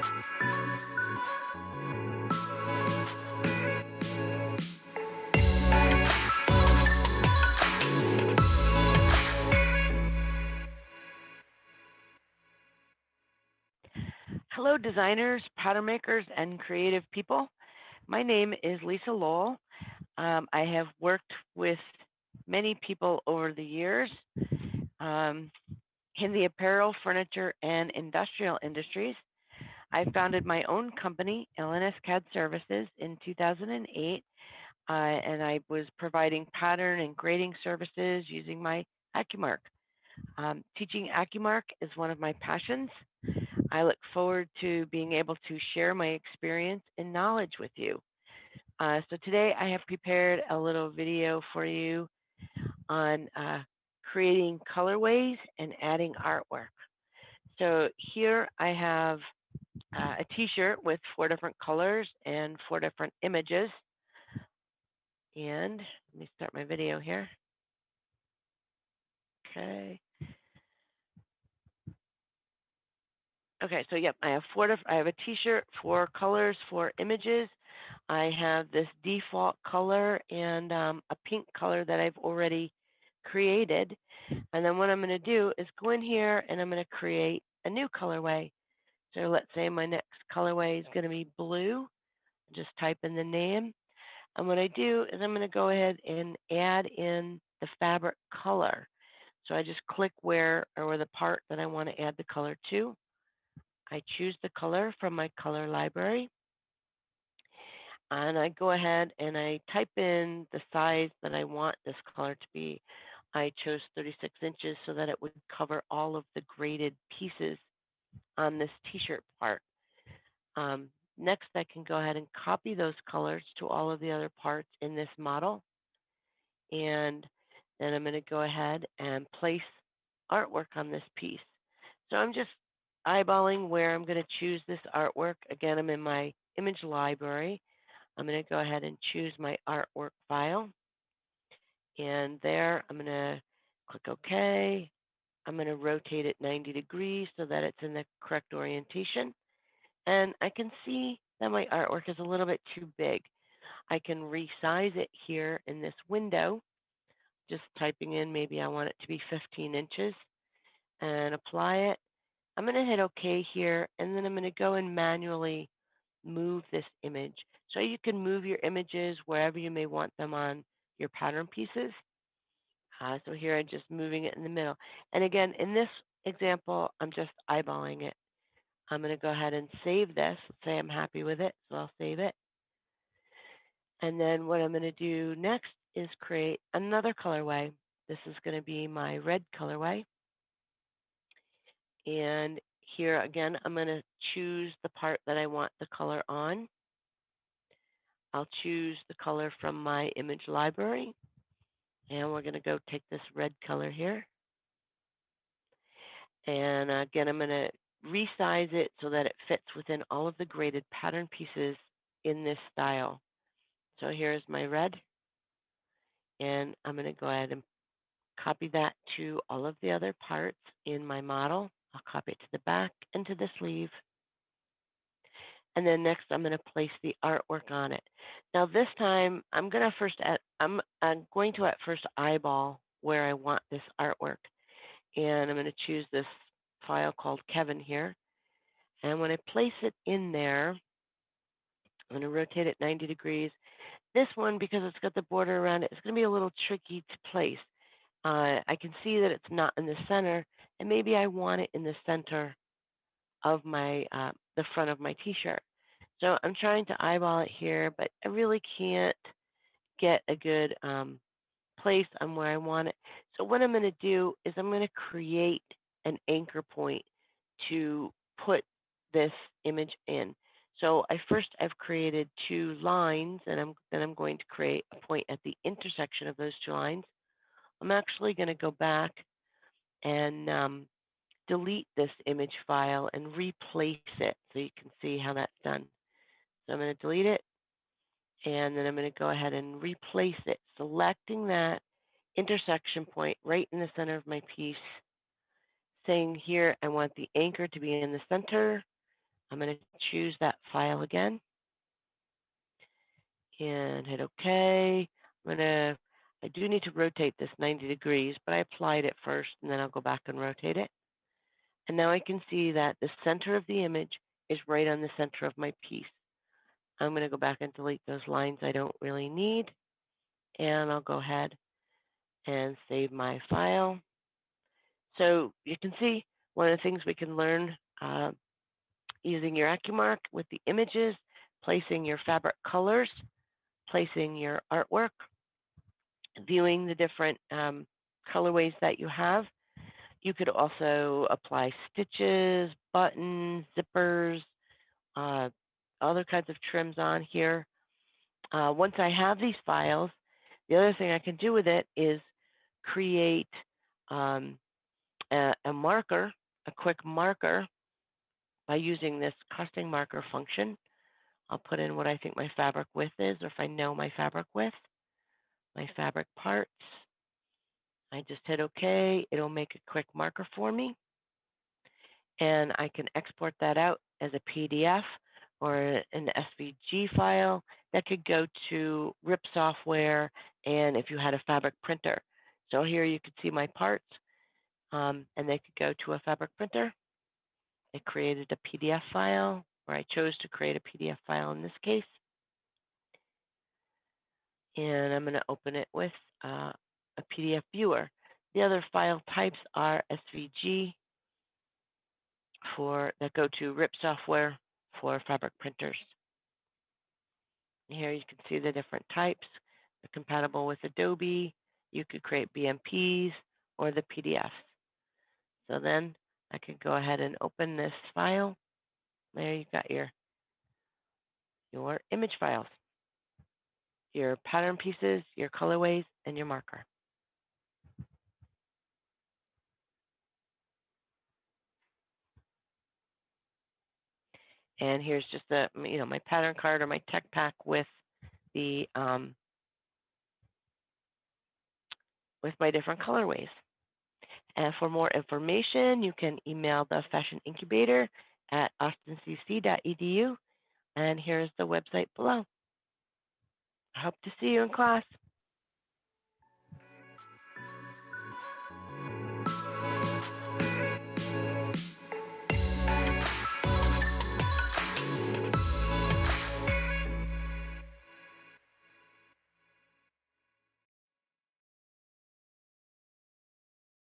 Hello, designers, pattern makers, and creative people. My name is Lisa Lowell. I have worked with many people over the years um, in the apparel, furniture, and industrial industries. I founded my own company, LNS CAD Services, in 2008, and I was providing pattern and grading services using my AccuMark. Teaching AccuMark is one of my passions. I look forward to being able to share my experience and knowledge with you. So today I have prepared a little video for you on creating colorways and adding artwork. So here I have a t-shirt with 4 different colors and 4 different images. And let me start my video here. Okay. Okay, so yep, I have a t-shirt, 4 colors, 4 images. I have this default color and a pink color that I've already created. And then what I'm going to do is go in here and I'm going to create a new colorway. So let's say my next colorway is going to be blue. Just type in the name. And what I do is I'm going to go ahead and add in the fabric color. So I just click where the part that I want to add the color to. I choose the color from my color library. And I go ahead and I type in the size that I want this color to be. I chose 36 inches so that it would cover all of the graded pieces on this t-shirt part. Next, I can go ahead and copy those colors to all of the other parts in this model. And then I'm going to go ahead and place artwork on this piece. So I'm just eyeballing where I'm going to choose this artwork. Again, I'm in my image library. I'm going to go ahead and choose my artwork file. And there, I'm going to click OK. I'm going to rotate it 90 degrees so that it's in the correct orientation. And I can see that my artwork is a little bit too big. I can resize it here in this window, just typing in maybe I want it to be 15 inches and apply it. I'm going to hit OK here, and then I'm going to go and manually move this image. So you can move your images wherever you may want them on your pattern pieces. So here I'm just moving it in the middle. And again, in this example, I'm just eyeballing it. I'm going to go ahead and save this. Let's say I'm happy with it, so I'll save it. And then what I'm going to do next is create another colorway. This is going to be my red colorway. And here again, I'm going to choose the part that I want the color on. I'll choose the color from my image library. And we're going to go take this red color here. And again, I'm going to resize it so that it fits within all of the graded pattern pieces in this style. So here's my red. And I'm going to go ahead and copy that to all of the other parts in my model. I'll copy it to the back and to the sleeve. And then next, I'm going to place the artwork on it. Now this time, I'm going to at first eyeball where I want this artwork. And I'm going to choose this file called Kevin here. And when I place it in there, I'm going to rotate it 90 degrees. This one, because it's got the border around it, it's going to be a little tricky to place. I can see that it's not in the center, and maybe I want it in the center of my the front of my t-shirt. So I'm trying to eyeball it here, but I really can't get a good place on where I want it. So what I'm going to do is I'm going to create an anchor point to put this image in. So I've created 2 lines, and then I'm going to create a point at the intersection of those 2 lines. I'm actually going to go back and delete this image file and replace it so you can see how that's done. So I'm going to delete it, and then I'm going to go ahead and replace it, selecting that intersection point right in the center of my piece, saying here I want the anchor to be in the center. I'm going to choose that file again and hit OK. I do need to rotate this 90 degrees, but I applied it first, and then I'll go back and rotate it. And now I can see that the center of the image is right on the center of my piece. I'm going to go back and delete those lines I don't really need, and I'll go ahead and save my file. So you can see one of the things we can learn using your AccuMark with the images, placing your fabric colors, placing your artwork, viewing the different colorways that you have. You could also apply stitches, buttons, zippers, other kinds of trims on here. Once I have these files, the other thing I can do with it is create a marker, a quick marker, by using this costing marker function. I'll put in what I think my fabric width is, or if I know my fabric width, my fabric parts. I just hit OK. It'll make a quick marker for me. And I can export that out as a PDF or an SVG file that could go to RIP software, and if you had a fabric printer. So here you could see my parts, and they could go to a fabric printer. It created a PDF file, or I chose to create a PDF file in this case. And I'm going to open it with a PDF viewer. The other file types are SVG that go to RIP software for fabric printers. Here you can see the different types. They're compatible with Adobe. You could create BMPs or the PDFs. So then I could go ahead and open this file. There you've got your image files, your pattern pieces, your colorways, and your marker. And here's just my pattern card or my tech pack with the with my different colorways. And for more information, you can email the Fashion Incubator at austincc.edu. And here's the website below. I hope to see you in class.